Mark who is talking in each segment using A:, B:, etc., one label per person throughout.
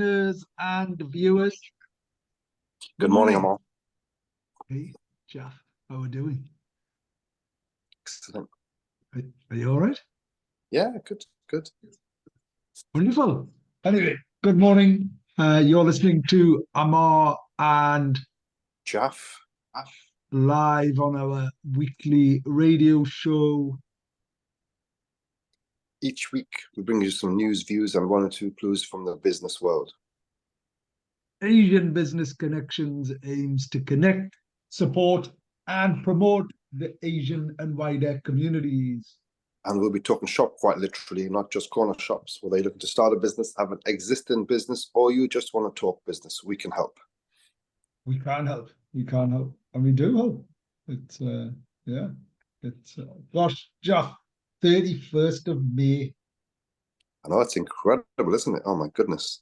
A: Listeners and viewers, good
B: Good morning,
A: morning.
B: Ammar.
A: Hey, Jeff, how are we doing?
B: Excellent.
A: Are you all right?
B: Yeah, good, good.
A: Wonderful. Anyway, good morning. You're listening to Ammar and
B: Jalf.
A: live on our weekly radio show.
B: Each week we bring you some news, views, and one or two clues from the business world.
A: Asian Business Connections aims to connect, support, and promote the Asian and wider communities.
B: And we'll be talking shop quite literally, not just corner shops. Whether you're looking to start a business, have an existing business, or you just want to talk business, we can help.
A: We can't help. We can't help. And we do help. It's yeah. It's gosh, Jeff, 31st of May.
B: I know it's incredible, isn't it? Oh my goodness.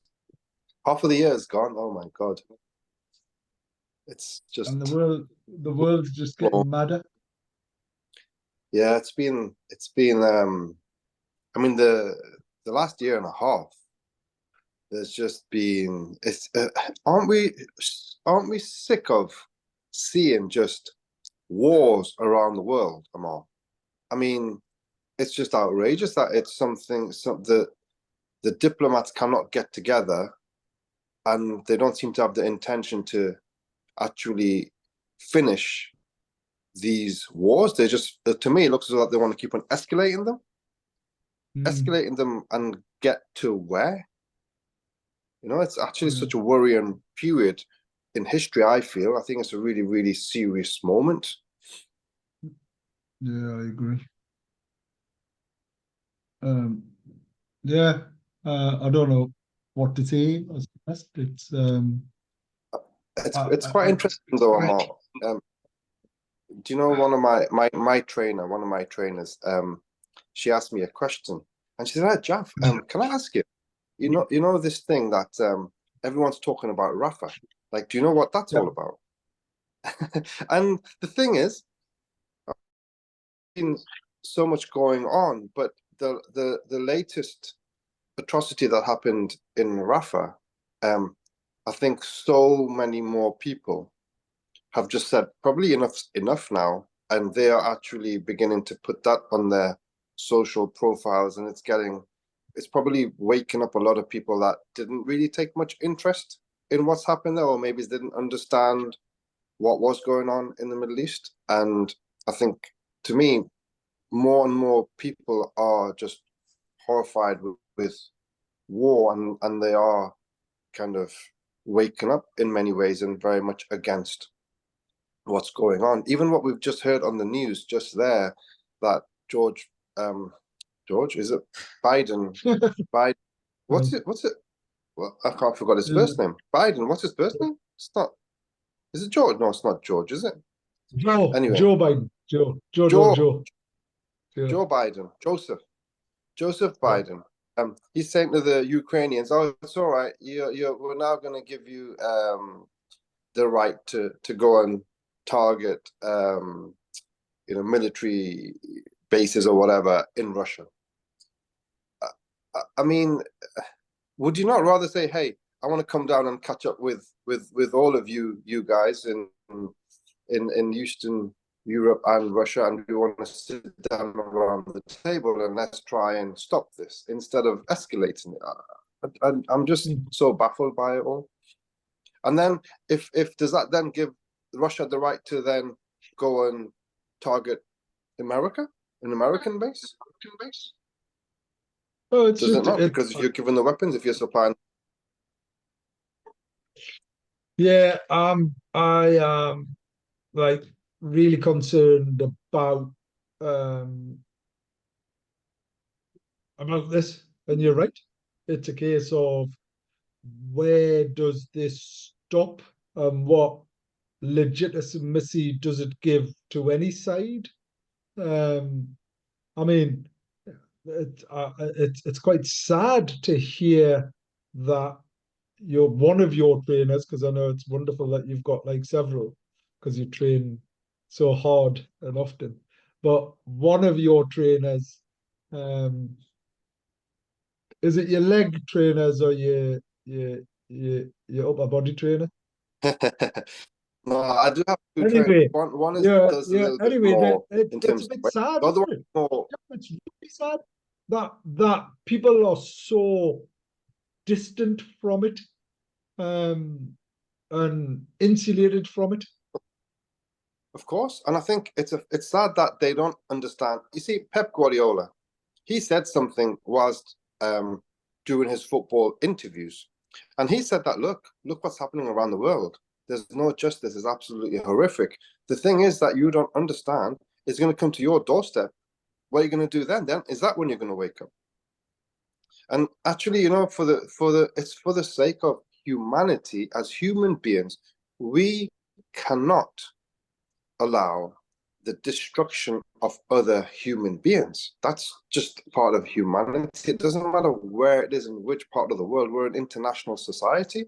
B: Half of the year is gone. Oh my God. It's just
A: And the world's just getting madder.
B: yeah, I mean the last year and a half, there's just been aren't we sick of seeing just wars around the world, Amal? I mean, it's just outrageous that it's the diplomats cannot get together, and they don't seem to have the intention to actually finish these wars. They just, to me, it looks as though they want to keep on escalating them and get to where? You know, it's actually such a worrying period in history, I feel. I think it's a really, really serious moment.
A: Yeah, I agree. Yeah, I don't know what to say.
B: It's quite interesting though, Amal. Do you know one of one of my trainers, she asked me a question and she said, "Hey, Jaff, can I ask you? You know this thing that everyone's talking about Rafa. Like, do you know what that's all about?" And the thing is, been so much going on, but the latest atrocity that happened in Rafa, I think so many more people have just said probably enough now, and they are actually beginning to put that on their social profiles, and it's probably waking up a lot of people that didn't really take much interest in what's happened there, or maybe didn't understand what was going on in the Middle East. And I think, to me, more and more people are just horrified with war, and they are kind of waking up in many ways and very much against what's going on. Even what we've just heard on the news just there, that George, is it Biden? Biden, what's it? Well, I can't forget his first name. Biden, what's his first name? It's not, is it George? No, it's not George, is it? Anyway,
A: Joe Biden.
B: Joe,
A: Yeah.
B: Joe Biden, Joseph
A: Yeah.
B: Biden. He's saying to the Ukrainians, "Oh, it's all right. We're now going to give you the right to go and target military bases or whatever in Russia." I mean, would you not rather say, "Hey, I want to come down and catch up with all of you guys in Eastern Europe and Russia, and we want to sit down around the table and let's try and stop this instead of escalating it." I'm just so baffled by it all. And then if does that then give Russia the right to then go and target America, an American base?
A: Oh, it's
B: Does it
A: just
B: not? Because if you're given the weapons, if you're supplying.
A: yeah. I like really concerned um about this, and you're right. It's a case of where does this stop, and what legitimacy does it give to any side? I mean, it's quite sad to hear that one of your trainers, because I know it's wonderful that you've got like several, because you train so hard and often, but one of your trainers, um, is it your leg trainers or your your upper body trainer.
B: No, I do have two trainers.
A: Anyway,
B: One is
A: yeah,
B: does a
A: yeah.
B: little bit
A: Anyway,
B: more in
A: it's
B: terms
A: a
B: of
A: bit
B: weight.
A: sad,
B: The other one
A: isn't
B: is
A: it?
B: more.
A: Yeah, it's really sad that people are so distant from it, um, and insulated from it.
B: Of course, and I think it's sad that they don't understand. You see, Pep Guardiola, he said something whilst doing his football interviews, and he said that look what's happening around the world. There's no justice. It's absolutely horrific. The thing is that you don't understand. It's going to come to your doorstep. What are you going to do then? Then is that when you're going to wake up? And actually, it's for the sake of humanity as human beings, we cannot allow the destruction of other human beings. That's just part of humanity. It doesn't matter where it is in which part of the world. We're an international society.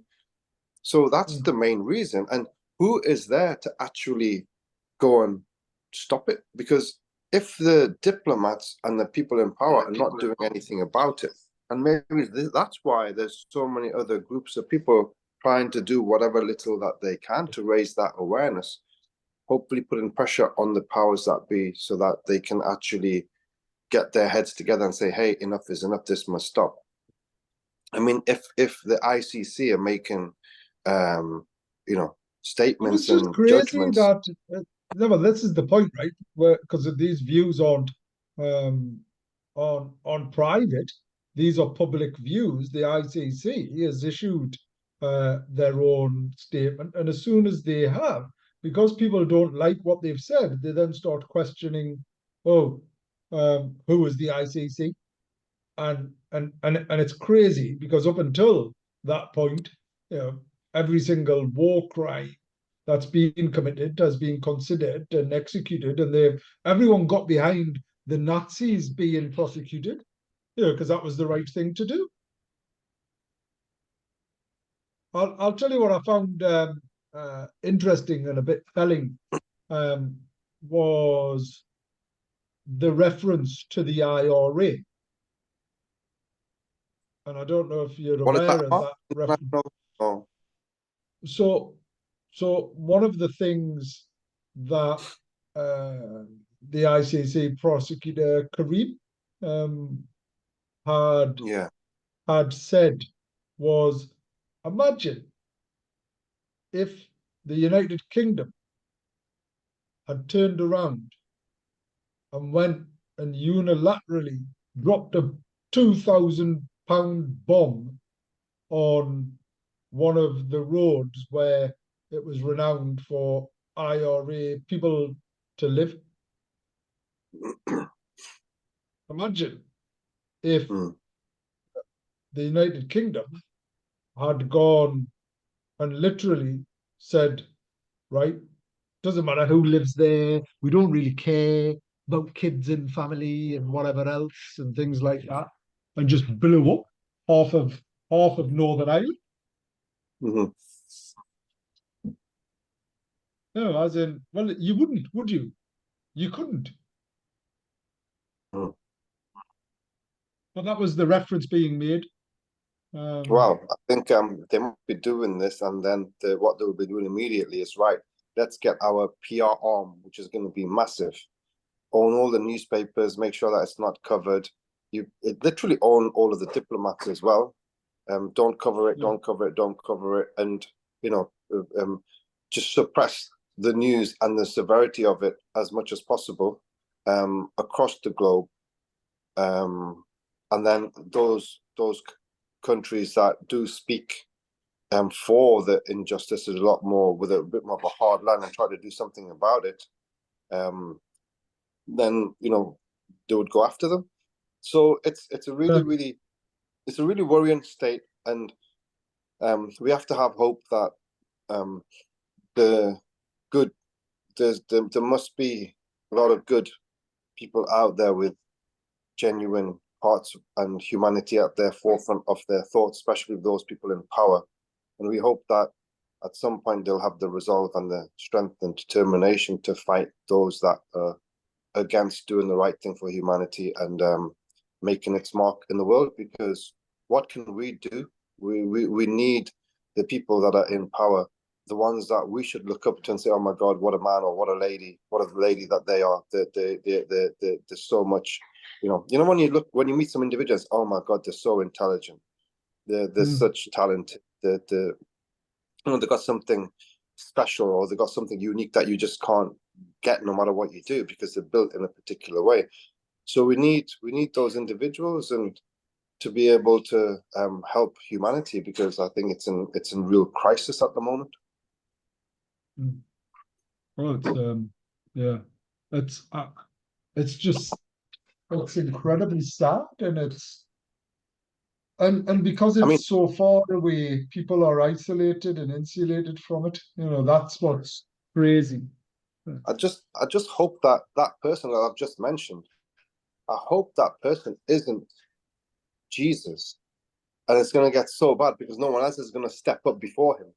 B: So that's
A: Mm.
B: the main reason. And who is there to actually go and stop it? Because if the diplomats and the people in power are not doing anything about it, and maybe that's why there's so many other groups of people trying to do whatever little that they can to raise that awareness, hopefully putting pressure on the powers that be so that they can actually get their heads together and say, hey, enough is enough, this must stop. I mean, if the ICC are making
A: But it's
B: statements
A: just
B: and
A: crazy
B: judgments.
A: that no, but this is the point, right? Where because these views aren't um, on private, these are public views. The ICC has issued their own statement, and as soon as they have, because people don't like what they've said, they then start questioning, oh, who is the ICC? And it's crazy because up until that point, you know, every single war crime that's been committed has been considered and executed, and everyone got behind the Nazis being prosecuted, you know, because that was the right thing to do. I'll tell you what I found interesting and a bit telling um, was the reference to the IRA. And I don't know if you're
B: What is that,
A: aware of
B: Mark?
A: that reference.
B: Oh,
A: So, so one of the things that uh, the ICC prosecutor Karim um, had
B: yeah.
A: had said was, imagine if the United Kingdom had turned around and went and unilaterally dropped a £2,000 bomb on one of the roads where it was renowned for IRA people to live. Imagine if
B: Mm.
A: the United Kingdom had gone and literally said, right, doesn't matter who lives there, we don't really care about kids and family and whatever else and things like that, and just blew up half of Northern Ireland.
B: Hmm.
A: No, as in, well, you wouldn't, would you? You couldn't.
B: Mm.
A: But that was the reference being made.
B: Well, I think they might be doing this, and then what they will be doing immediately is right. Let's get our PR arm, which is going to be massive, own all the newspapers, make sure that it's not covered. It literally own all of the diplomats as well. Don't cover it,
A: Yeah.
B: don't cover it, don't cover it, and you know, just suppress the news and the severity of it as much as possible across the globe. And then those countries that do speak for the injustices a lot more with a bit more of a hard line and try to do something about it, then they would go after them. So it's a
A: Yeah.
B: really worrying state, and we have to have hope that the good there must be a lot of good people out there with genuine hearts and humanity at their forefront of their thoughts, especially those people in power. And we hope that at some point they'll have the resolve and the strength and determination to fight those that are against doing the right thing for humanity and making its mark in the world. Because what can we do We need the people that are in power, the ones that we should look up to and say, "Oh my God, what a man or what a lady, what a lady that they are." There's so much, when you meet some individuals, oh my God, they're so intelligent. They're such talent. They got something special, or they got something unique that you just can't get no matter what you do, because they're built in a particular way. So we need those individuals and to be able to help humanity, because I think it's in real crisis at the moment.
A: Well, yeah, it's just it's incredibly sad, and because
B: I mean,
A: it's so far away, people are isolated and insulated from it. That's what's crazy.
B: I just hope that person that I've just mentioned, I hope that person isn't Jesus, and it's going to get so bad because no one else is going to step up before him.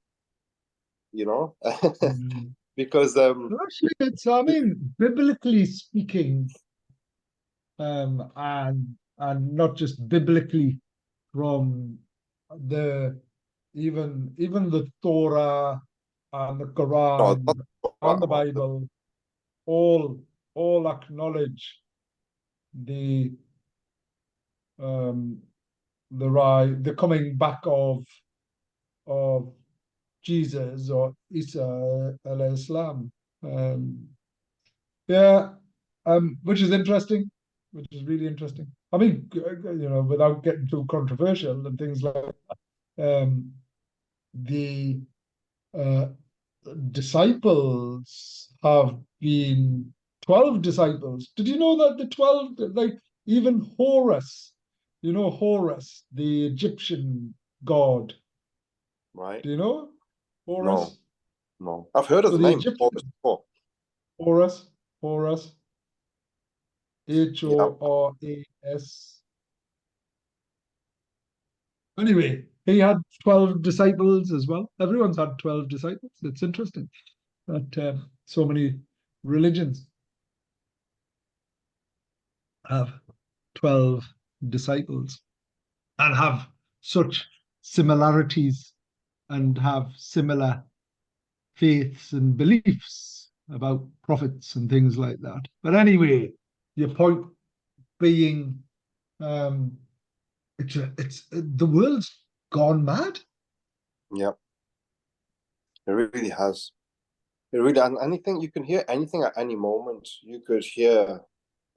B: Because
A: Actually, I mean, biblically speaking, and not just biblically, from the even the Torah and the
B: no,
A: Quran and the Bible all acknowledge the um the coming back of Jesus or Isa alayhi salam. Yeah, which is interesting, which is really interesting. I mean, without getting too controversial and things like the uh, disciples have been 12 disciples. Did you know that the 12, like even Horus, Horus, the Egyptian god,
B: right?
A: do you know
B: No,
A: Horus?
B: no. I've heard of
A: So
B: the
A: the
B: name
A: Egyptian
B: before.
A: Horus,
B: Yeah.
A: Horas. Anyway, he had 12 disciples as well. Everyone's had 12 disciples. It's interesting that so many religions have 12 disciples and have such similarities and have similar faiths and beliefs about prophets and things like that. But anyway, your point being, it's the world's gone mad.
B: Yeah. It really has. It really, and anything you can hear anything at any moment. You could hear,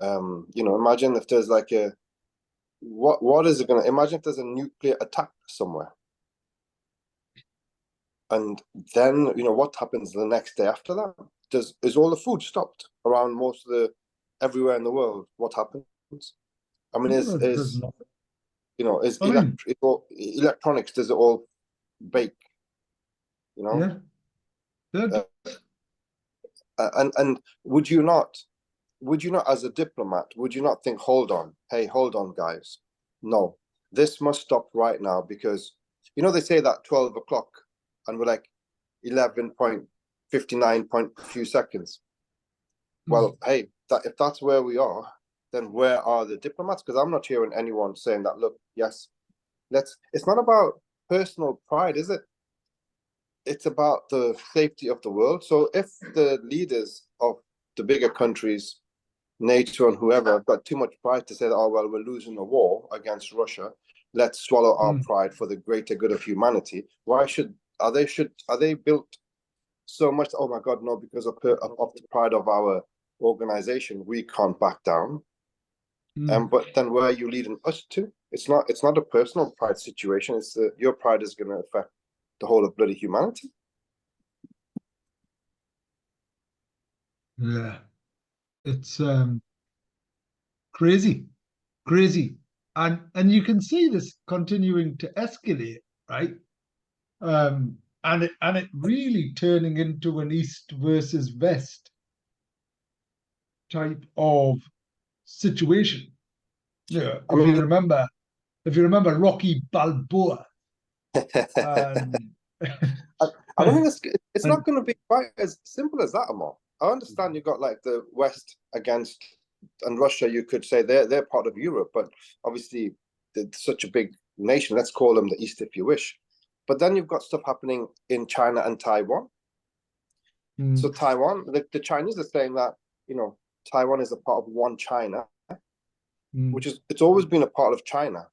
B: imagine if there's like what is it gonna? Imagine if there's a nuclear attack somewhere, and then what happens the next day after that? Is all the food stopped around most of the everywhere in the world? What happens? I mean,
A: There's
B: is
A: nothing.
B: is
A: I mean,
B: electronics? Does it all bake? You know,
A: yeah, yeah,
B: uh, and would you not, as a diplomat, would you not think, hold on, hey, hold on, guys, no, this must stop right now, because they say that 12 o'clock and we're like 11.59 point few seconds. Well, hey, if that's where we are, then where are the diplomats? Because I'm not hearing anyone saying that, look, yes, it's not about personal pride, is it? It's about the safety of the world. So if the leaders of the bigger countries, NATO and whoever, have got too much pride to say that, oh well, we're losing a war against Russia, let's swallow our pride for the greater good of humanity. Why are they built so much? Oh my God, no! Because of the pride of our organization, we can't back down. But then where are you leading us to? It's not a personal pride situation. It's your pride is going to affect the whole of bloody humanity.
A: yeah, it's crazy, crazy, and you can see this continuing to escalate, right? And it really turning into an East versus West type of situation. Yeah,
B: I mean,
A: if you remember Rocky Balboa, and
B: I don't think it's
A: and
B: not going to be quite as simple as that, Ammar. I understand you got like the West and Russia. You could say they're part of Europe, but obviously it's such a big nation. Let's call them the East if you wish. But then you've got stuff happening in China and Taiwan. So
A: mm,
B: Taiwan, the Chinese are saying that, Taiwan is a part of one China,
A: mm,
B: which is, it's always been a part of China.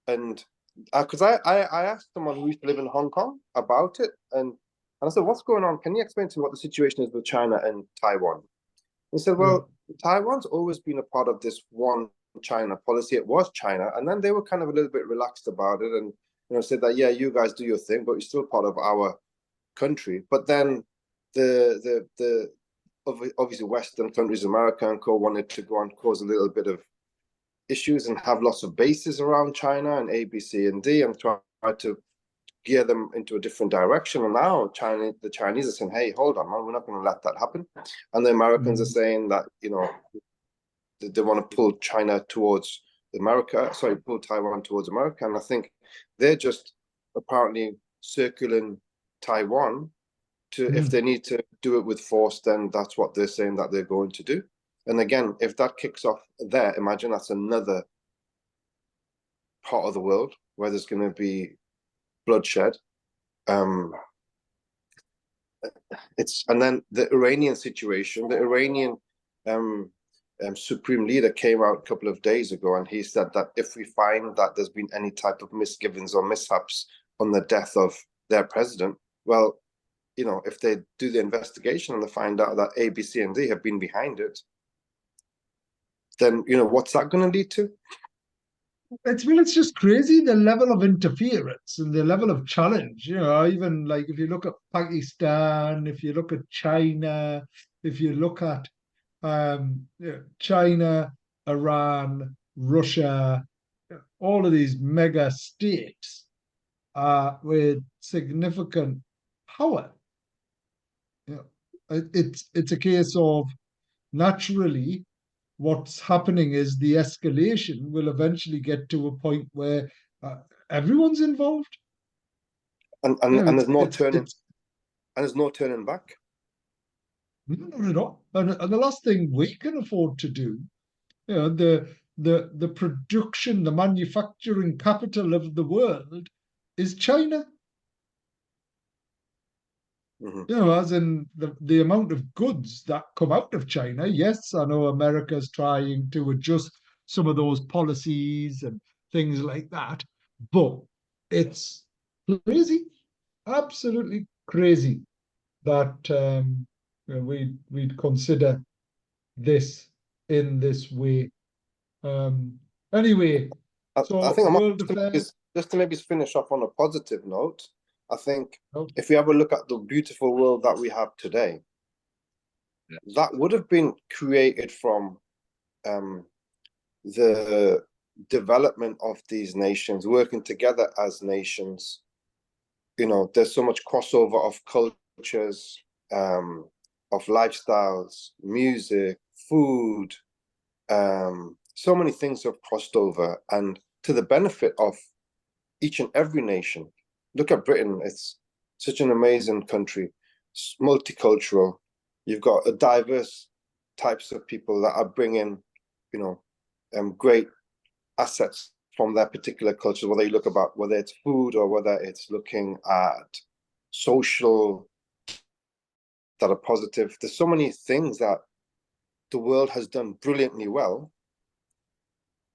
B: And because I asked someone who used to live in Hong Kong about it, and I said, what's going on? Can you explain to me what the situation is with China and Taiwan? He said,
A: yeah,
B: well, Taiwan's always been a part of this one China policy. It was China, and then they were kind of a little bit relaxed about it, and said that, yeah, you guys do your thing, but you're still part of our country. But then the obviously Western countries, America and co, wanted to go and cause a little bit of issues and have lots of bases around China and A, B, C, and D, and try to gear them into a different direction. And now the Chinese are saying, hey, hold on, man, we're not going to let that happen. And the Americans are
A: mm,
B: saying that, they want to pull China towards America, sorry, pull Taiwan towards America. And I think they're just apparently circling Taiwan to, if
A: mm.
B: they need to do it with force, then that's what they're saying that they're going to do. And again, if that kicks off there, imagine that's another part of the world where there's going to be bloodshed. Um, and then the Iranian situation, the Iranian supreme leader came out a couple of days ago, and he said that if we find that there's been any type of misgivings or mishaps on the death of their president, well, if they do the investigation and they find out that A, B, C, and D have been behind it, then what's that going to lead to?
A: It's just crazy the level of interference and the level of challenge. Even like if you look at Pakistan, if you look at China, if you look at China, Iran, Russia, all of these mega states with significant power. It's a case of naturally what's happening is the escalation will eventually get to a point where uh, everyone's involved.
B: And and, and
A: It's
B: there's no
A: it's
B: turning
A: it's
B: and there's no turning back.
A: not at all. And the last thing we can afford to do, the production, the manufacturing capital of the world is China.
B: Mm-hmm.
A: As in the amount of goods that come out of China. Yes, I know America's trying to adjust some of those policies and things like that, but it's crazy, absolutely crazy that we'd consider this in this way. Um, anyway,
B: I
A: so
B: think
A: world affairs.
B: just to maybe finish off on a positive note. I think
A: Oh,
B: if we have a look at the beautiful world that we have today, that would have been created from um, the development of these nations working together as nations. There's so much crossover of cultures, of lifestyles, music, food. So many things have crossed over, and to the benefit of each and every nation. Look at Britain; it's such an amazing country, multicultural. You've got a diverse types of people that are bringing, you know, great assets from their particular culture. Whether you look about whether it's food or whether it's looking at social that are positive. There's so many things that the world has done brilliantly well,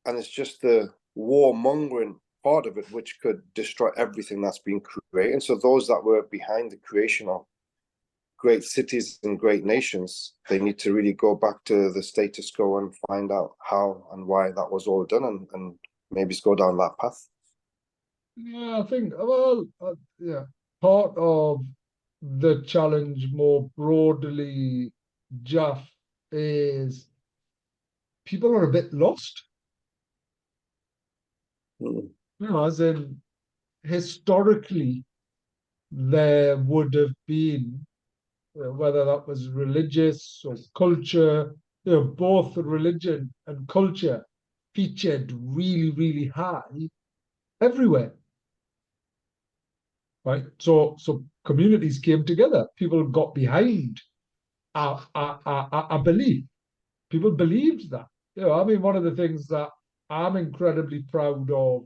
B: and it's just the warmongering part of it which could destroy everything that's been created. And so those that were behind the creation of great cities and great nations, they need to really go back to the status quo and find out how and why that was all done, and maybe go down that path.
A: Yeah, I think, well, yeah, part of the challenge more broadly, Jeff, is people are a bit lost.
B: Mm.
A: As in historically, there would have been, whether that was religious or culture, both religion and culture featured really, really high everywhere. Right. So communities came together. People got behind a belief. People believed that. I mean, one of the things that I'm incredibly proud of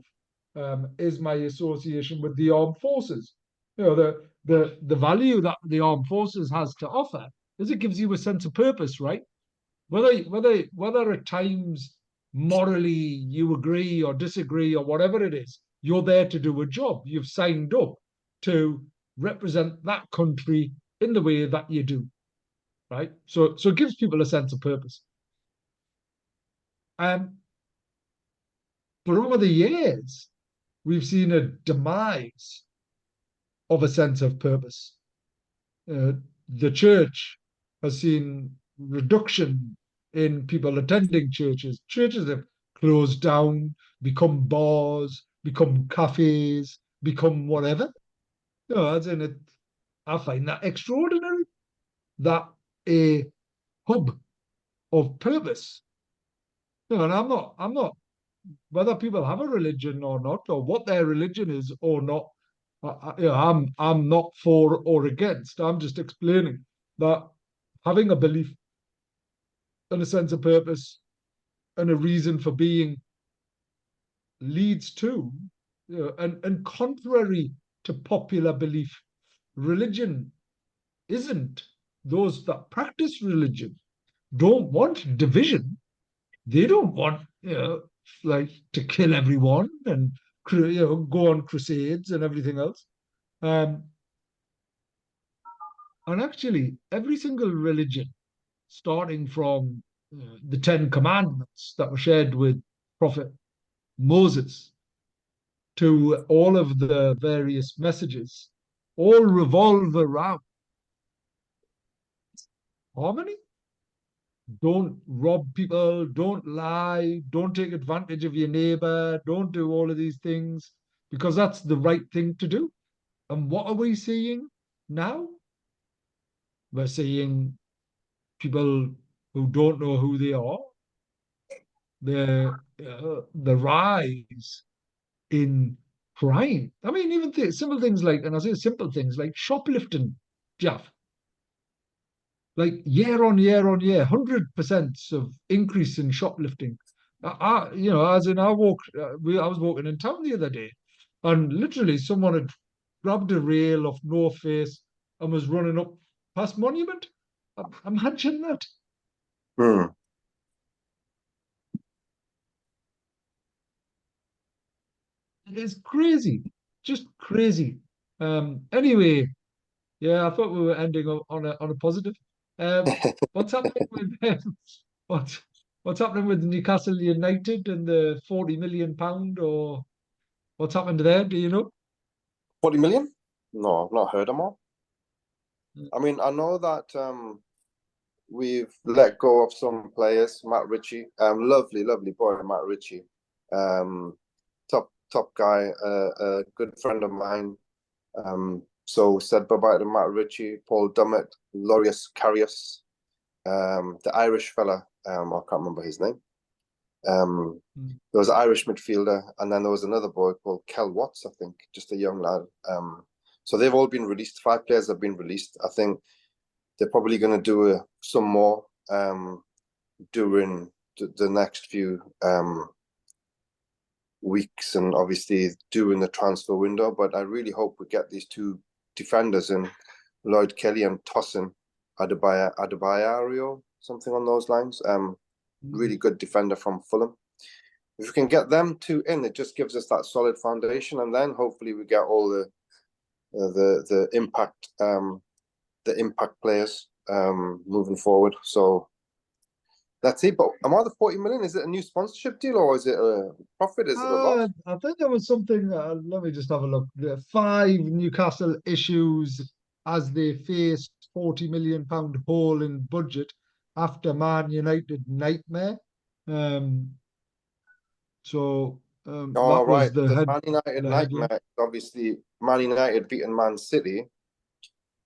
A: is my association with the armed forces. You know, the value that the armed forces has to offer is it gives you a sense of purpose, right? Whether at times morally you agree or disagree or whatever it is, you're there to do a job. You've signed up to represent that country in the way that you do, right? So it gives people a sense of purpose. Um, but over the years, we've seen a demise of a sense of purpose. Uh, the church has seen reduction in people attending churches. Churches have closed down, become bars, become cafes, become whatever. As in it, I find that extraordinary that a hub of purpose. And I'm not whether people have a religion or not, or what their religion is or not. I'm not for or against. I'm just explaining that having a belief and a sense of purpose and a reason for being leads to, and contrary to popular belief, religion isn't. Those that practice religion don't want division. They don't want, like to kill everyone and go on crusades and everything else. Um, and actually, every single religion, starting from the Ten Commandments that were shared with Prophet Moses to all of the various messages, all revolve around harmony. Don't rob people, don't lie, don't take advantage of your neighbor, don't do all of these things because that's the right thing to do. And what are we seeing now? We're seeing people who don't know who they are, the rise in crime. I mean, even simple things like, and I say simple things like shoplifting, Jeff, like year on year on year, 100% of increase in shoplifting. As in I walked, I was walking in town the other day, and literally someone had grabbed a rail off North Face and was running up past Monument. Imagine that.
B: Hmm.
A: It is crazy, just crazy. Anyway, yeah, I thought we were ending on a positive. What's happening with what's what's happening with Newcastle United and the 40 million pound, or what's happened there? Do you know?
B: 40 million? No, I've not heard them all. I mean, I know that we've let go of some players. Matt Ritchie, lovely, lovely boy, Matt Ritchie, um, top guy, a good friend of mine. So said bye-bye to Matt Ritchie, Paul Dummett, Lorius Karius, the Irish fella, I can't remember his name.
A: Mm.
B: There was an Irish midfielder, and then there was another boy called Kel Watts, I think, just a young lad. So they've all been released. 5 players have been released. I think they're probably going to do some more during the next few weeks, and obviously during the transfer window. But I really hope we get these 2 defenders in, Lloyd Kelly and Tosin Adebayo, something on those lines. Really good defender from Fulham. If we can get them 2 in, it just gives us that solid foundation, and then hopefully we get all the impact players moving forward. So that's it. But am I the 40 million? Is it a new sponsorship deal, or is it a profit? Is it a loss?
A: I think there was something. Let me just have a look. The 5 Newcastle issues as they faced 40 million pound hole in budget after Man United nightmare. Um,
B: All
A: that
B: right,
A: was the
B: the Man United
A: headline.
B: nightmare. Obviously, Man United beating Man City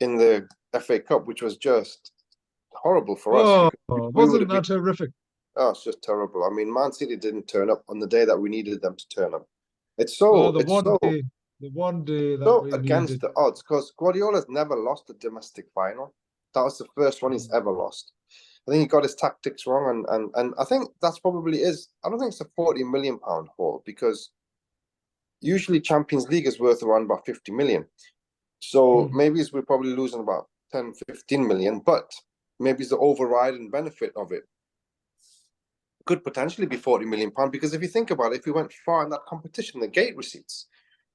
B: in the FA Cup, which was just horrible for us
A: Oh,
B: because we would
A: wasn't
B: have been.
A: that horrific?
B: Oh, it's just terrible. I mean, Man City didn't turn up on the day that we needed them to turn up. It's
A: Oh,
B: so it's so
A: the one day that
B: so
A: we
B: against
A: needed.
B: the odds because Guardiola's never lost a domestic final. That was the first one he's
A: Mm.
B: ever lost. I think he got his tactics wrong, and I think that's probably is. I don't think it's a 40 million pound haul because usually Champions League is worth around about 50 million. So
A: Mm.
B: maybe we're probably losing about 10, 15 million, but maybe it's the overriding benefit of it could potentially be 40 million pounds. Because if you think about it, if we went far in that competition, the gate receipts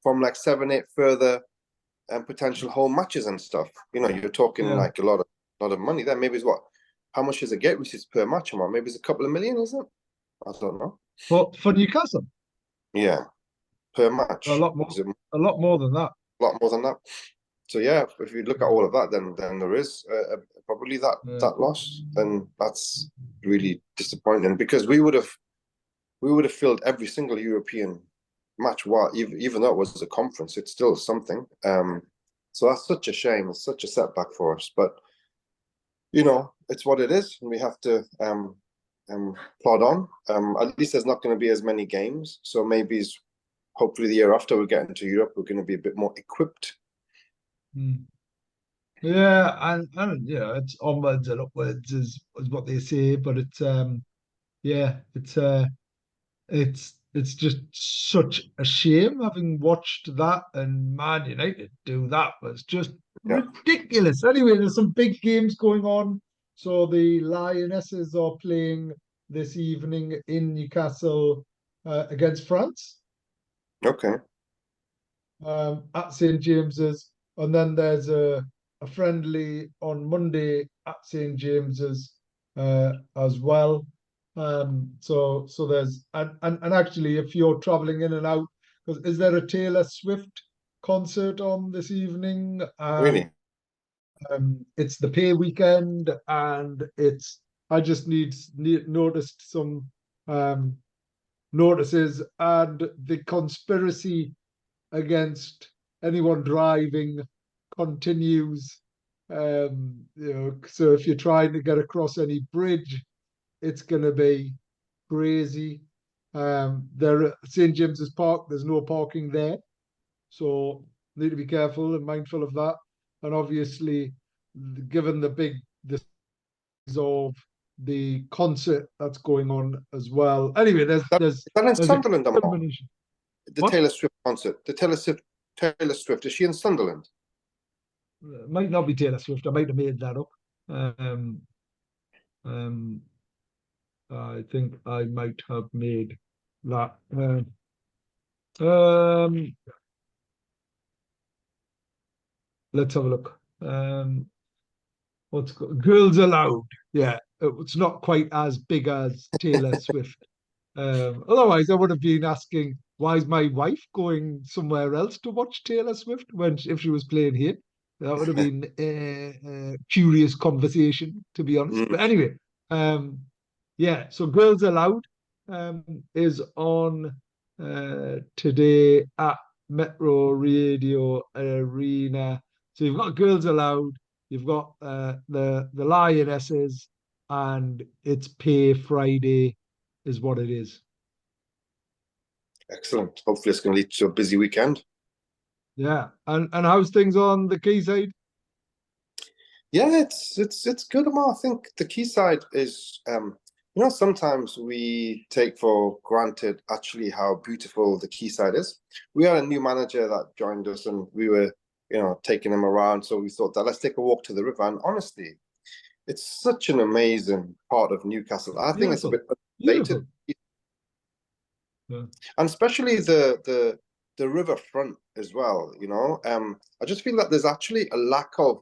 B: from like 7, 8 further and potential home matches and stuff, you're talking
A: Yeah.
B: like a lot of money there. Maybe it's what? How much is a gate receipts per match? Maybe it's a couple of million, isn't it? I don't know.
A: For Newcastle,
B: Yeah, per
A: a
B: match.
A: lot more,
B: Is it
A: a lot more than that.
B: a lot more than that? So yeah, if you look at all of that, then there is probably that
A: Yeah.
B: that loss. Then that's really disappointing because we would have filled every single European match. While even though it was a conference, it's still something. So that's such a shame. It's such a setback for us. But it's what it is, and we have to plod on. At least there's not going to be as many games, so maybe hopefully the year after we get into Europe, we're going to be a bit more equipped.
A: Mm. Yeah, and it's onwards and upwards is what they say, but yeah, it's just such a shame having watched that and Man United do that was just
B: Yeah.
A: ridiculous. Anyway, there's some big games going on. So the Lionesses are playing this evening in Newcastle against France
B: Okay.
A: at St James's, and then there's a friendly on Monday at St James's as well. So there's and actually, if you're traveling in and out, because is there a Taylor Swift concert on this evening?
B: Really.
A: It's the pay weekend, and it's I just noticed some um notices and the conspiracy against anyone driving continues. So if you're trying to get across any bridge, it's going to be crazy. There at St James's Park, there's no parking there, so need to be careful and mindful of that. And obviously, given the big this of the concert that's going on as well. Anyway,
B: Is that in
A: there's a
B: Sunderland, Ammar?
A: combination.
B: The
A: What?
B: Taylor Swift concert. Taylor Swift. Is she in Sunderland?
A: Might not be Taylor Swift. I might have made that up. Um, um, I think I might have made that. Um, let's have a look. Girls Aloud? Yeah, it's not quite as big as Taylor Swift. Otherwise, I would have been asking, why is my wife going somewhere else to watch Taylor Swift if she was playing here? That would have been a curious conversation, to be honest.
B: Mm,
A: But anyway, um, yeah. So Girls Aloud is on today at Metro Radio Arena. So you've got Girls Aloud, you've got the Lionesses, and it's Pay Friday is what it is.
B: excellent. Hopefully, it's going to lead to a busy weekend.
A: Yeah. And how's things on the quayside?
B: Yeah, it's good. I think the key side is, sometimes we take for granted actually how beautiful the quayside is. We had a new manager that joined us, and we were, taking him around. So we thought that let's take a walk to the river. And honestly, it's such an amazing part of Newcastle. I think it's a
A: Beautiful.
B: bit underrated,
A: Beautiful. Yeah.
B: and especially the riverfront as well. I just feel that there's actually a lack of,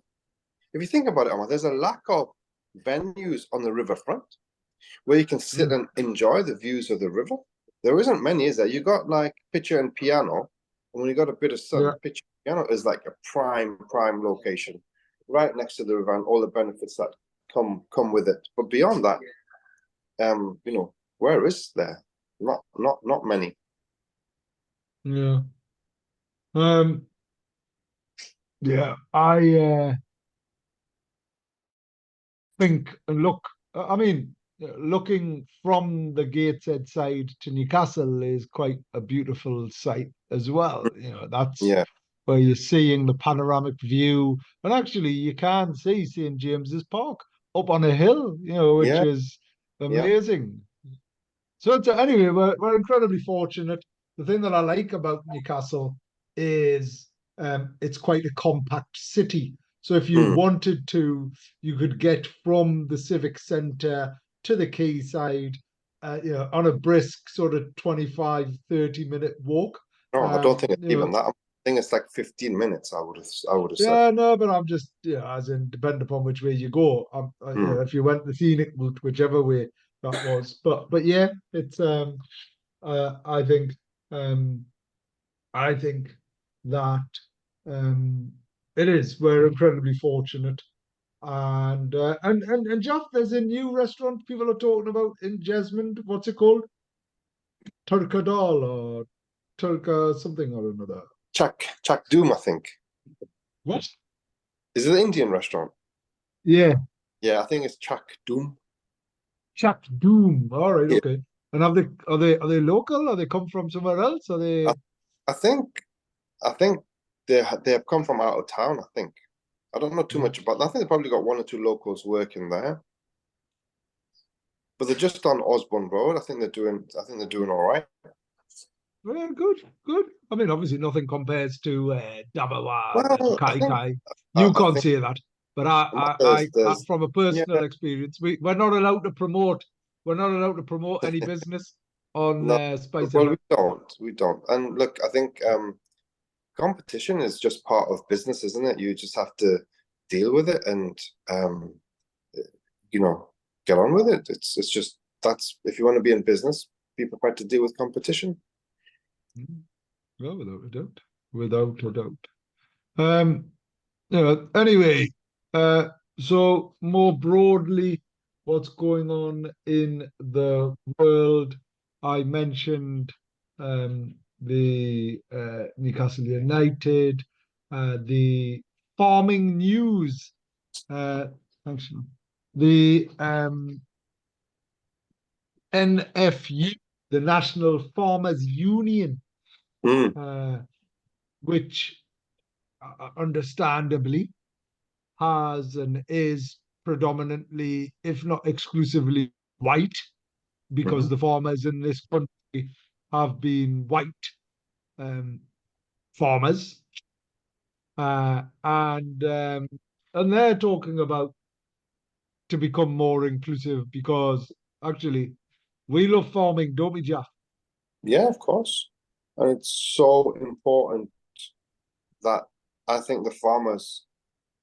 B: if you think about it, Emma, there's a lack of venues on the riverfront where you can sit
A: Mm.
B: and enjoy the views of the river. There isn't many, is there? You got like Pitcher and Piano, and when you got a bit of sun,
A: Yeah.
B: Pitcher and Piano is like a prime location, right next to the river, and all the benefits that come with it. But beyond that, where is there? Not many.
A: Yeah. Um, yeah. I think and look, I mean, looking from the Gateshead side to Newcastle is quite a beautiful sight as well. That's
B: Yeah,
A: where you're seeing the panoramic view. And actually, you can see St. James's Park up on a hill, which
B: yeah,
A: is
B: yeah.
A: amazing. So anyway, we're incredibly fortunate. the thing that I like about Newcastle is it's quite a compact city. So if you
B: Mm.
A: wanted to, you could get from the civic centre to the quayside, on a brisk sort of 25, 30 minute walk.
B: No, I don't think it's
A: You know,
B: even that. I think it's like 15 minutes. I would have said.
A: yeah, no, but I'm just, as in, depending upon which way you go.
B: Mm.
A: If you went the scenic route, whichever way that was. But yeah, it's I think um, I think that um, it is. We're incredibly fortunate, and Jeff, there's a new restaurant people are talking about in Jesmond. What's it called? Turkadal or Turka something or another.
B: Chak Doom, I think.
A: What?
B: Is it an Indian restaurant?
A: Yeah,
B: Yeah, I think it's Chak Doom.
A: Chap Doom. All right,
B: Yeah,
A: okay. And are they local? Are they come from somewhere else? Are
B: I,
A: they?
B: I think I think they have come from out of town. I think I don't know too much about. I think they probably got one or two locals working there, but they're just on Osborne Road. I think they're doing. I think they're doing all right.
A: Well, good, good. I mean, obviously, nothing compares to Dabawan and
B: Well, I
A: Kai
B: think
A: Kai. You
B: I
A: can't
B: think
A: say that, but
B: there's
A: from a
B: yeah.
A: personal experience, we're not allowed to promote. We're not allowed to promote any business on
B: No,
A: Spice
B: well,
A: FM.
B: we don't. And look, I think competition is just part of business, isn't it? You just have to deal with it and um, you know, get on with it. It's just that's if you want to be in business, be prepared to deal with competition.
A: Mm. Well, without a doubt, without a doubt. Um, anyway, uh, so more broadly, what's going on in the world? I mentioned the Newcastle United, the farming news, actually, the NFU, the National Farmers Union,
B: Mm,
A: uh, which understandably has and is predominantly, if not exclusively, white, because
B: mhm.
A: the farmers in this country have been white um, farmers, and they're talking about to become more inclusive because actually we love farming, don't we, Jeff?
B: Yeah, of course. And it's so important that I think the farmers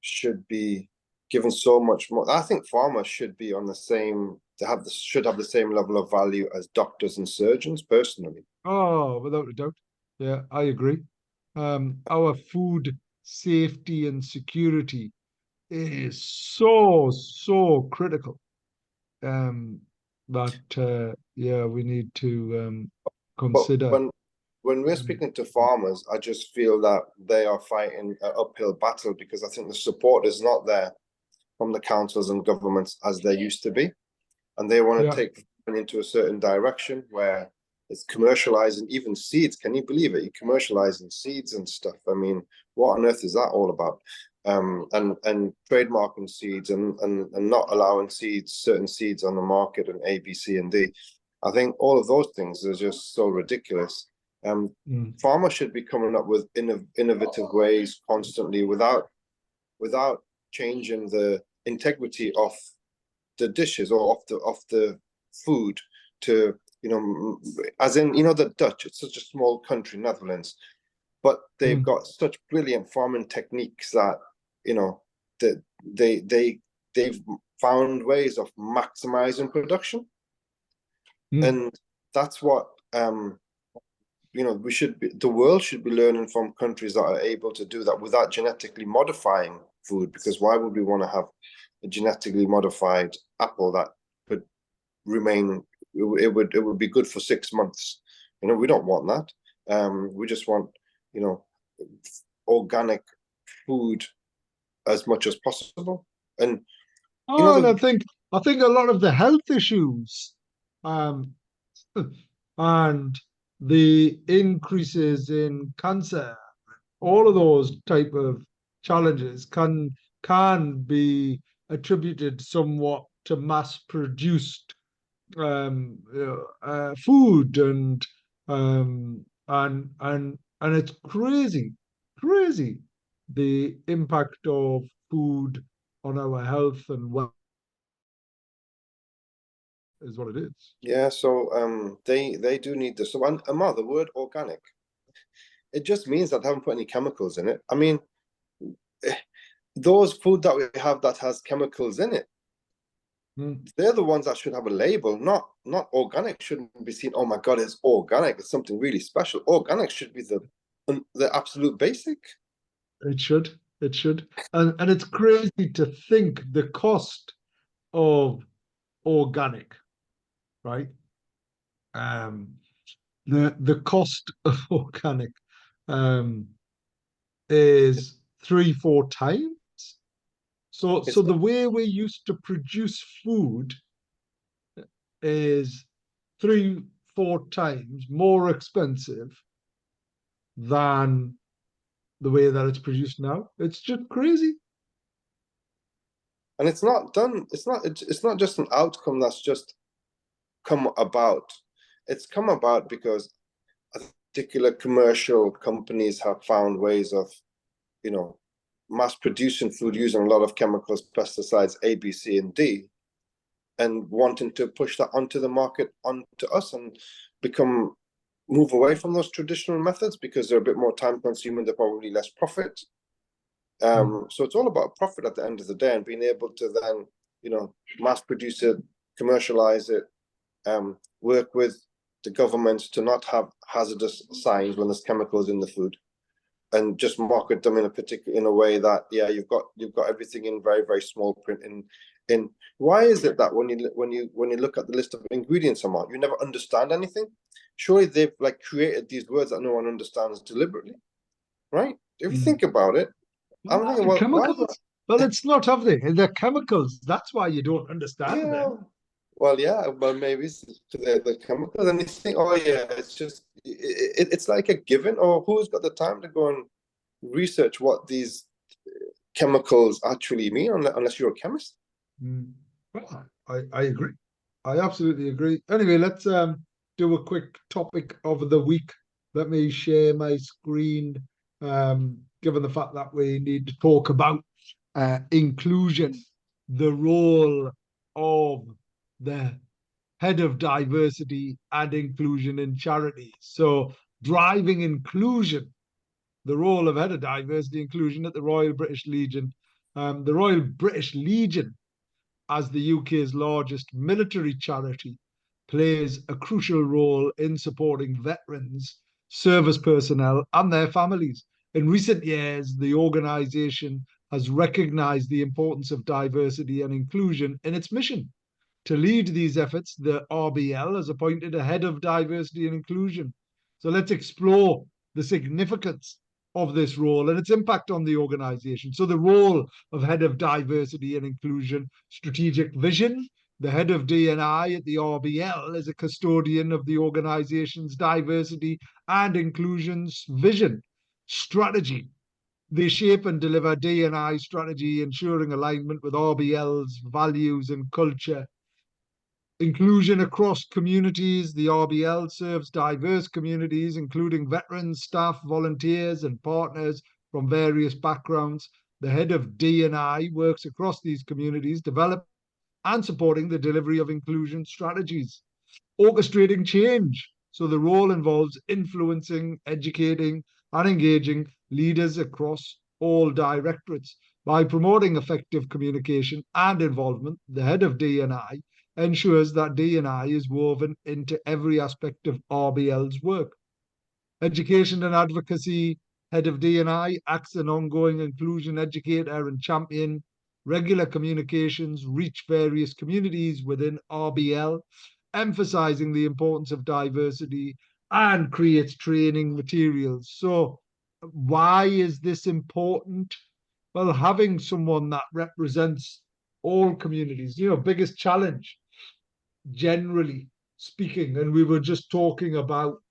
B: should be given so much more. I think farmers should be on the same to have the should have the same level of value as doctors and surgeons, personally.
A: Oh, without a doubt. Yeah, I agree. Our food safety and security is so critical um, that yeah, we need to
B: But
A: consider.
B: when we're
A: Um,
B: speaking to farmers, I just feel that they are fighting an uphill battle because I think the support is not there from the councils and governments as there used to be. And they want to
A: yeah.
B: take into a certain direction where it's commercializing even seeds. Can you believe it? You're commercializing seeds and stuff. I mean, what on earth is that all about? And trademarking seeds and not allowing certain seeds on the market and A, B, C, and D. I think all of those things are just so ridiculous.
A: Mm,
B: Farmers should be coming up with innovative ways constantly without changing the integrity of the dishes or of the food to as in the Dutch. It's such a small country, Netherlands, but they've
A: mm,
B: got such brilliant farming techniques that you know that they've found ways of maximizing production,
A: mm,
B: and that's what we should be the world should be learning from countries that are able to do that without genetically modifying food, because why would we want to have a genetically modified apple that could remain it would be good for 6 months? We don't want that. We just want you know organic food as much as possible. And
A: Oh, and
B: the
A: I think a lot of the health issues um, and the increases in cancer, all of those type of challenges can be attributed somewhat to mass produced food and And it's crazy the impact of food on our health and what is what it is.
B: Yeah, so they do need this. So Amar, the word organic, it just means that they haven't put any chemicals in it. I mean, those food that we have that has chemicals in it, they're the ones that should have a label, not organic shouldn't be seen. Oh my God, it's organic. It's something really special. Organic should be the absolute basic.
A: It should. It should. And it's crazy to think the cost of organic, right? Um, the cost of organic um is 3, 4 times. So
B: It's
A: the way we used to produce food is 3, 4 times more expensive than the way that it's produced now. It's just crazy.
B: and it's not done. It's not just an outcome that's just come about. It's come about because particular commercial companies have found ways of, you know, mass producing food using a lot of chemicals, pesticides, A, B, C, and D, and wanting to push that onto the market, onto us, and move away from those traditional methods because they're a bit more time consuming, they're probably less profit. So it's all about profit at the end of the day, and being able to then, mass produce it, commercialize it, work with the government to not have hazardous signs when there's chemicals in the food, and just market them in a way that, yeah, you've got everything in very, very small print. In why is it that when you look at the list of ingredients, Amount, you never understand anything? Surely they've like created these words that no one understands deliberately, right? If you think about it, I'm thinking, well, why?
A: Chemicals. Well, it's not, have they? They're chemicals. That's why you don't understand
B: Yeah.
A: them.
B: Well, yeah, but maybe it's to the chemicals, and you think, oh yeah, it's just it's like a given. Or who's got the time to go and research what these chemicals actually mean, unless you're a chemist?
A: Well, I agree. I absolutely agree. Anyway, let's do a quick topic of the week. Let me share my screen, given the fact that we need to talk about inclusion, the role of the head of diversity and inclusion in charities. So driving inclusion, the role of head of diversity inclusion at the Royal British Legion. The Royal British Legion, as the UK's largest military charity, plays a crucial role in supporting veterans, service personnel, and their families. In recent years, the organisation has recognised the importance of diversity and inclusion in its mission. To lead these efforts, the RBL has appointed a head of diversity and inclusion. So let's explore the significance of this role and its impact on the organization. So the role of head of diversity and inclusion, strategic vision. The head of D&I at the RBL is a custodian of the organization's diversity and inclusion's vision, strategy. They shape and deliver D&I strategy, ensuring alignment with RBL's values and culture. Inclusion across communities. The RBL serves diverse communities, including veterans, staff, volunteers, and partners from various backgrounds. The head of D&I works across these communities, developing and supporting the delivery of inclusion strategies. Orchestrating change. So the role involves influencing, educating, and engaging leaders across all directorates. By promoting effective communication and involvement, the head of D&I ensures that D&I is woven into every aspect of RBL's work. Education and advocacy. Head of D&I acts an ongoing inclusion educator and champion. Regular communications reach various communities within RBL, emphasizing the importance of diversity, and creates training materials. So why is this important? Well, having someone that represents all communities, biggest challenge, generally speaking, and we were just talking about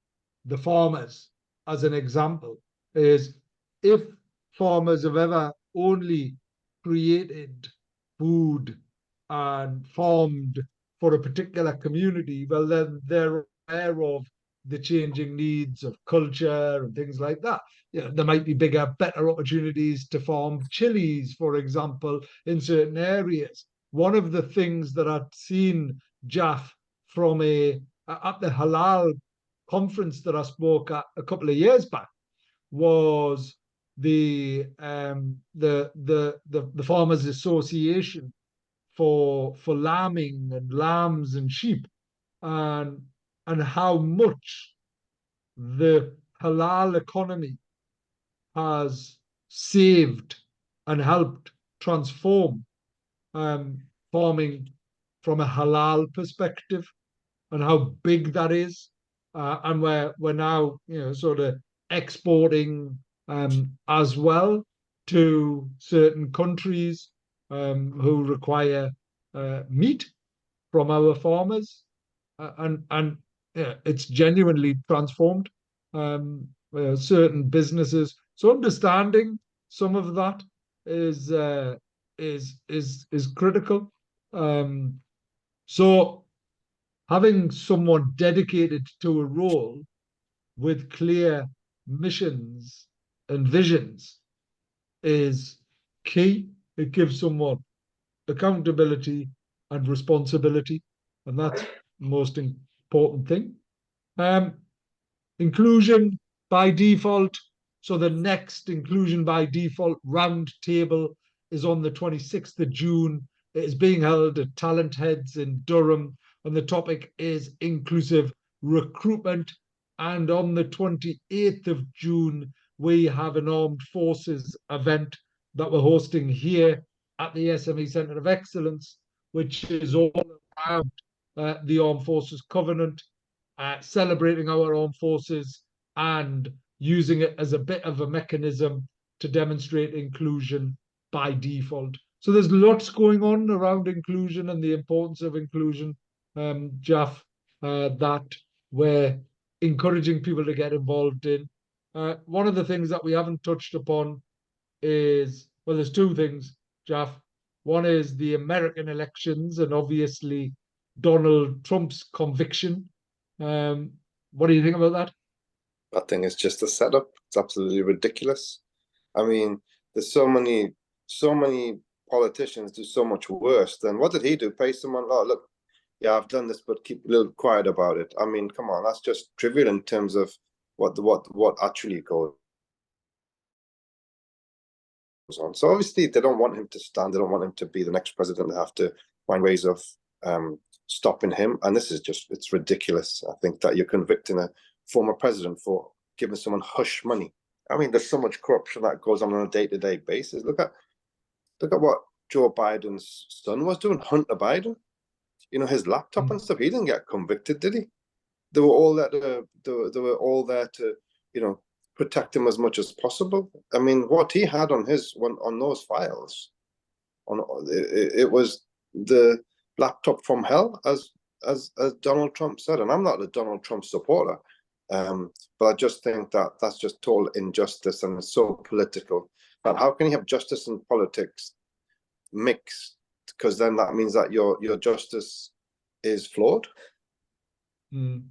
A: the farmers as an example, is if farmers have ever only created food and farmed for a particular community, well, then they're aware of the changing needs of culture and things like that. There might be bigger, better opportunities to farm chilies, for example, in certain areas. One of the things that I'd seen, Jaff, from at the halal conference that I spoke at a couple of years back was the Farmers Association for lambing and lambs and sheep, and how much the halal economy has saved and helped transform um, farming from a halal perspective, and how big that is. And we're now, sort of exporting as well to certain countries who require meat from our farmers, and it's genuinely transformed certain businesses. So understanding some of that is is critical. Um, so having someone dedicated to a role with clear missions and visions is key. It gives someone accountability and responsibility, and that's the most important thing. Um, Inclusion by default. So the next inclusion by default round table is on the 26th of June. It is being held at Talent Heads in Durham, and the topic is inclusive recruitment. And on the 28th of June, we have an armed forces event that we're hosting here at the SME Centre of Excellence, which is all around the Armed Forces Covenant, celebrating our armed forces and using it as a bit of a mechanism to demonstrate inclusion by default. So there's lots going on around inclusion and the importance of inclusion, Jaff, that we're encouraging people to get involved in. One of the things that we haven't touched upon is, well, there's two things, Jaff. One is the American elections and obviously Donald Trump's conviction. What do you think about that?
B: I think it's just a setup. It's absolutely ridiculous. I mean, there's so many politicians do so much worse than what did he do? Pay someone, oh look, yeah, I've done this, but keep a little quiet about it. I mean, come on, that's just trivial in terms of what actually goes on. So obviously they don't want him to stand, they don't want him to be the next president. They have to find ways of stopping him. And this is just, it's ridiculous. I think that you're convicting a former president for giving someone hush money. I mean, there's so much corruption that goes on a day-to-day basis. Look at what Joe Biden's son was doing, Hunter Biden. You know, his laptop and stuff. He didn't get convicted, did he? They were all there to, they were all there to, you know, protect him as much as possible. I mean, what he had on his on those files, it was the laptop from hell, as Donald Trump said. And I'm not a Donald Trump supporter, but I just think that that's just total injustice, and it's so political. But how can you have justice and politics mixed? Because then that means that your justice is flawed.
A: And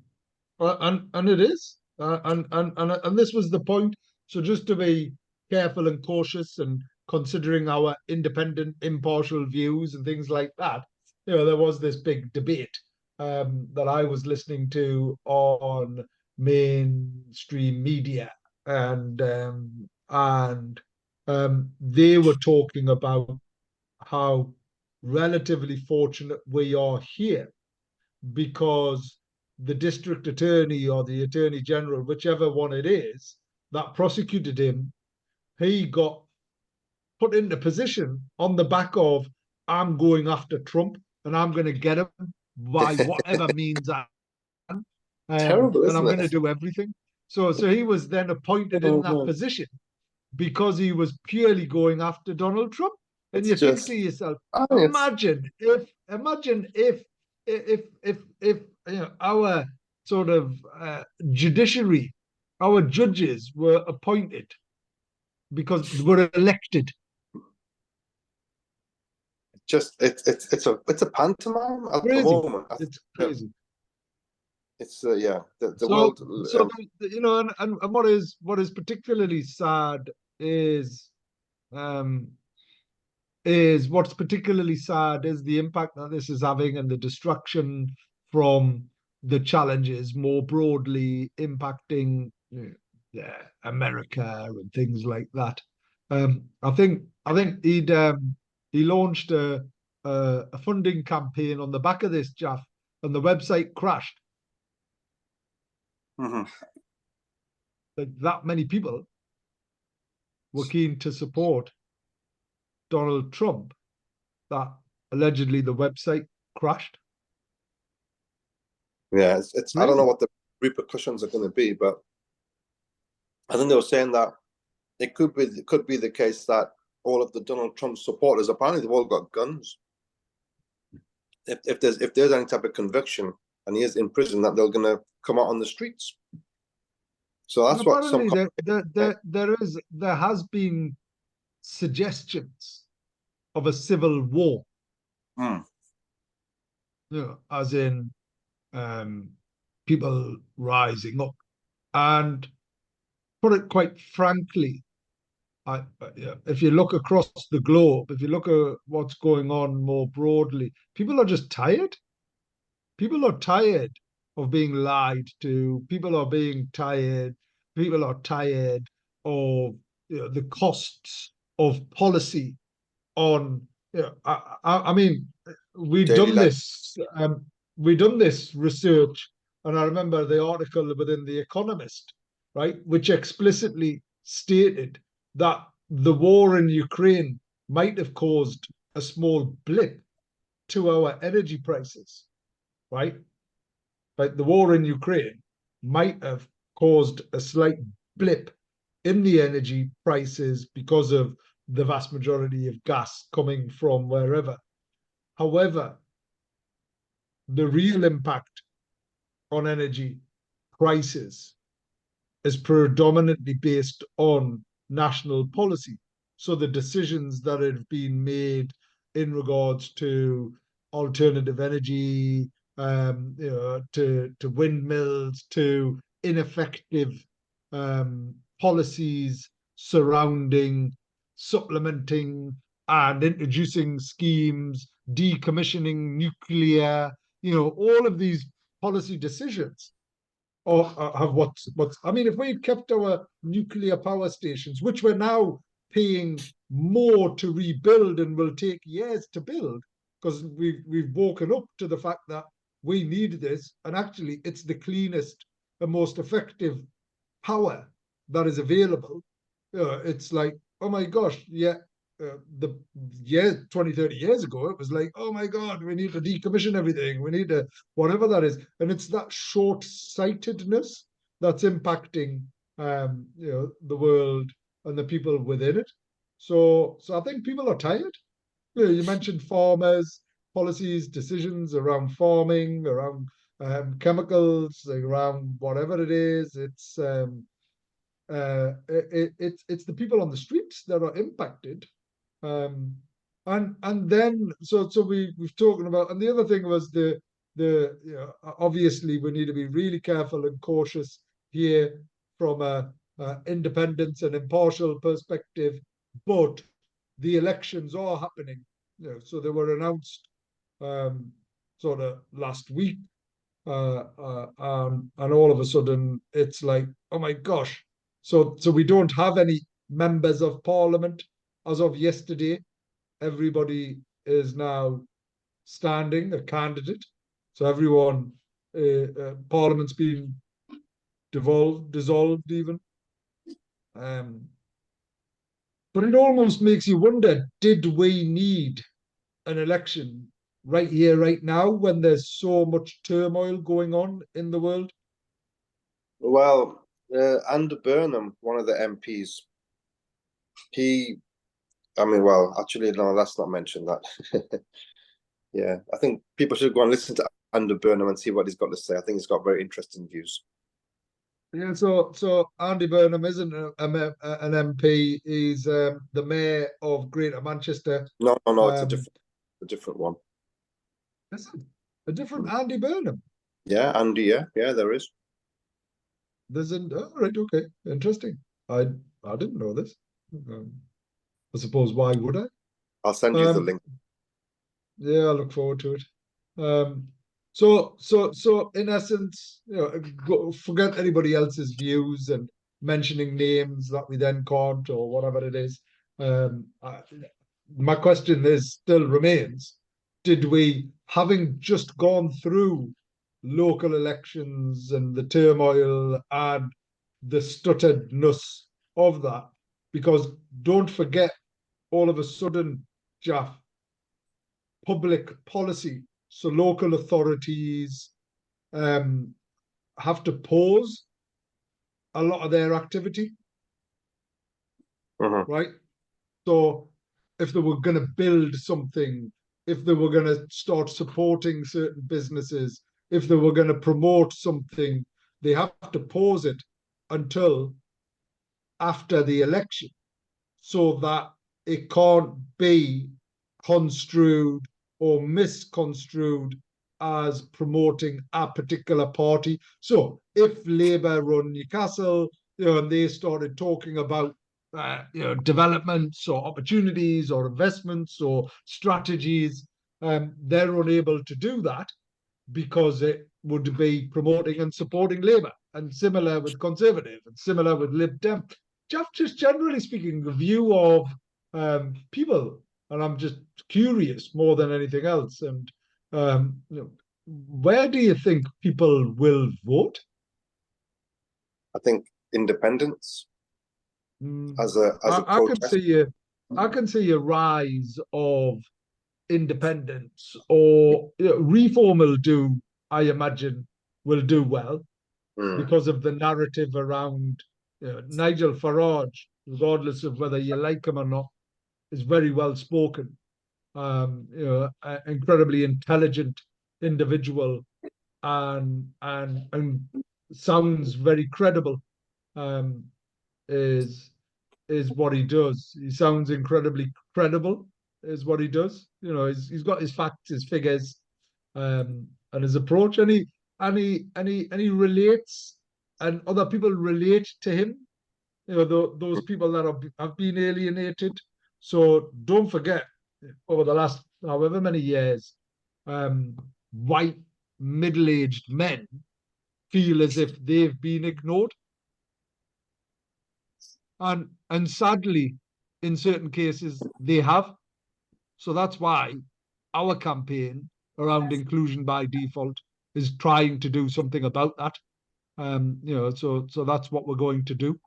A: it is, and this was the point. So just to be careful and cautious, and considering our independent, impartial views and things like that, there was this big debate that I was listening to on mainstream media, and they were talking about how relatively fortunate we are here, because the district attorney or the attorney general, whichever one it is, that prosecuted him, he got put into position on the back of, I'm going after Trump and I'm going to get him by whatever means I can,
B: Terrible,
A: and I'm
B: isn't
A: going to
B: it?
A: do everything. So he was then appointed in that position because he was purely going after Donald Trump. And
B: It's
A: you think
B: just,
A: to yourself,
B: I mean,
A: imagine if our sort of judiciary, our judges were appointed because they were elected.
B: it's a pantomime at the
A: Crazy.
B: moment.
A: It's crazy.
B: It's yeah, the
A: So,
B: world.
A: so you know, and what is particularly sad is um what's particularly sad is the impact that this is having and the destruction from the challenges more broadly impacting yeah, America and things like that. I think he launched a funding campaign on the back of this, Jaff, and the website crashed.
B: Mhm.
A: Like that many people were keen to support Donald Trump that allegedly the website crashed.
B: Yeah, it's I don't know
A: Crazy.
B: what the repercussions are going to be, but I think they were saying that it could be the case that all of the Donald Trump supporters apparently they've all got guns. If there's any type of conviction and he is in prison, that they're going to come out on the streets. So
A: And
B: that's what some.
A: apparently there has been suggestions of a civil war,
B: Mm.
A: as in um, people rising up. And put it quite frankly, yeah, if you look across the globe, if you look at what's going on more broadly, people are just tired. People are tired of being lied to. People are being tired. People are tired of the costs of policy on. I mean, we've
B: Daily
A: done
B: life.
A: this. We've done this research, and I remember the article within The Economist, right, which explicitly stated that the war in Ukraine might have caused a small blip to our energy prices, right? Like the war in Ukraine might have caused a slight blip in the energy prices because of the vast majority of gas coming from wherever. However, the real impact on energy prices is predominantly based on national policy. So the decisions that have been made in regards to alternative energy, to windmills, to ineffective policies surrounding supplementing and introducing schemes, decommissioning nuclear, all of these policy decisions or have what's I mean, if we'd kept our nuclear power stations, which we're now paying more to rebuild and will take years to build, because we've woken up to the fact that we need this, and actually it's the cleanest and most effective power that is available. It's like, oh my gosh, yeah, the year 20, 30 years ago, it was like, oh my God, we need to decommission everything. We need to, whatever that is. And it's that short sightedness that's impacting, the world and the people within it. So I think people are tired. You mentioned farmers, policies, decisions around farming, around chemicals, around whatever it is. It's the people on the streets that are impacted. And then so we've talking about, and the other thing was obviously we need to be really careful and cautious here from a independence and impartial perspective, but the elections are happening. So they were announced um, sort of last week, and all of a sudden it's like, oh my gosh. So we don't have any members of parliament as of yesterday. Everybody is now standing a candidate. So everyone, parliament's been dissolved even. Um, but it almost makes you wonder, did we need an election right here, right now, when there's so much turmoil going on in the world?
B: Well, Andy Burnham, one of the MPs, he, I mean, well, actually, no, let's not mention that. Yeah, I think people should go and listen to Andy Burnham and see what he's got to say. I think he's got very interesting views.
A: Yeah, so Andy Burnham isn't an MP. He's the mayor of Greater Manchester.
B: No, no, no, it's
A: Um,
B: a different one.
A: is it a different Andy Burnham?
B: Yeah, Andy, yeah, there is.
A: There's an oh, right, okay, interesting. I didn't know this. I suppose why would I?
B: I'll send you the
A: Um,
B: link.
A: yeah, I look forward to it. Um, so in essence, forget anybody else's views and mentioning names that we then can't or whatever it is. My question is still remains: did we, having just gone through local elections and the turmoil and the stutteredness of that, because don't forget, all of a sudden, Jaff, public policy, so local authorities um, have to pause a lot of their activity,
B: Mhm.
A: right? So if they were going to build something, if they were going to start supporting certain businesses, if they were going to promote something, they have to pause it until after the election so that it can't be construed or misconstrued as promoting a particular party. So if Labour run Newcastle, and they started talking about developments or opportunities or investments or strategies, they're unable to do that because it would be promoting and supporting Labour, and similar with Conservative, and similar with Lib Dem. Just generally speaking, the view of people, and I'm just curious more than anything else. And where do you think people will vote?
B: I think independence as a
A: I can
B: protest.
A: see I can see a rise of independence, or reform will do. I imagine will do well
B: Mm.
A: because of the narrative around Nigel Farage, regardless of whether you like him or not, is very well spoken. An incredibly intelligent individual, and sounds very credible. Um, is is what he does. He sounds incredibly credible. Is what he does. He's got his facts, his figures, and his approach, and he relates, and other people relate to him. Those people that have been alienated. So don't forget, over the last however many years, um, white middle-aged men feel as if they've been ignored, and sadly, in certain cases, they have. So that's why our campaign around inclusion by default is trying to do something about that. So that's what we're going to do,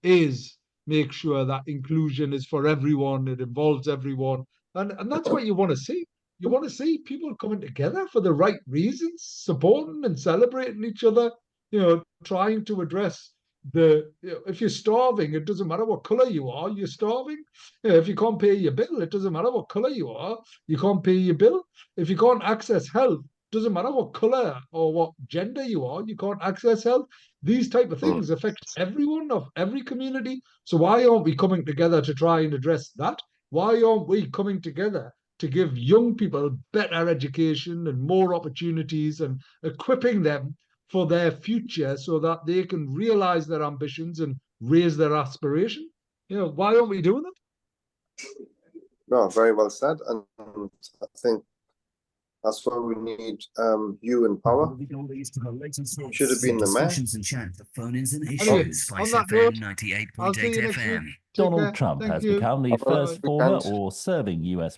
A: is make sure that inclusion is for everyone, it involves everyone, and that's what you want to see. You want to see people coming together for the right reasons, supporting and celebrating each other, trying to address if you're starving, it doesn't matter what color you are, you're starving. If you can't pay your bill, it doesn't matter what color you are, you can't pay your bill. If you can't access health, doesn't matter what color or what gender you are, you can't access health. These type of
B: Mm.
A: things affect everyone of every community. So why aren't we coming together to try and address that? Why aren't we coming together to give young people better education and more opportunities, and equipping them for their future so that they can realize their ambitions and raise their aspiration? Why aren't we doing that?
B: No, very well said. And I think that's why we need you in power. Should have been the mayor.
A: Anyway, on that note,
C: 98.8
A: I'll see you next week.
C: FM.
A: Take
D: Donald
A: care.
D: Trump
A: Thank
D: has
A: you.
D: become the
B: Have a
D: first
B: good
D: former
B: weekend.
D: or serving US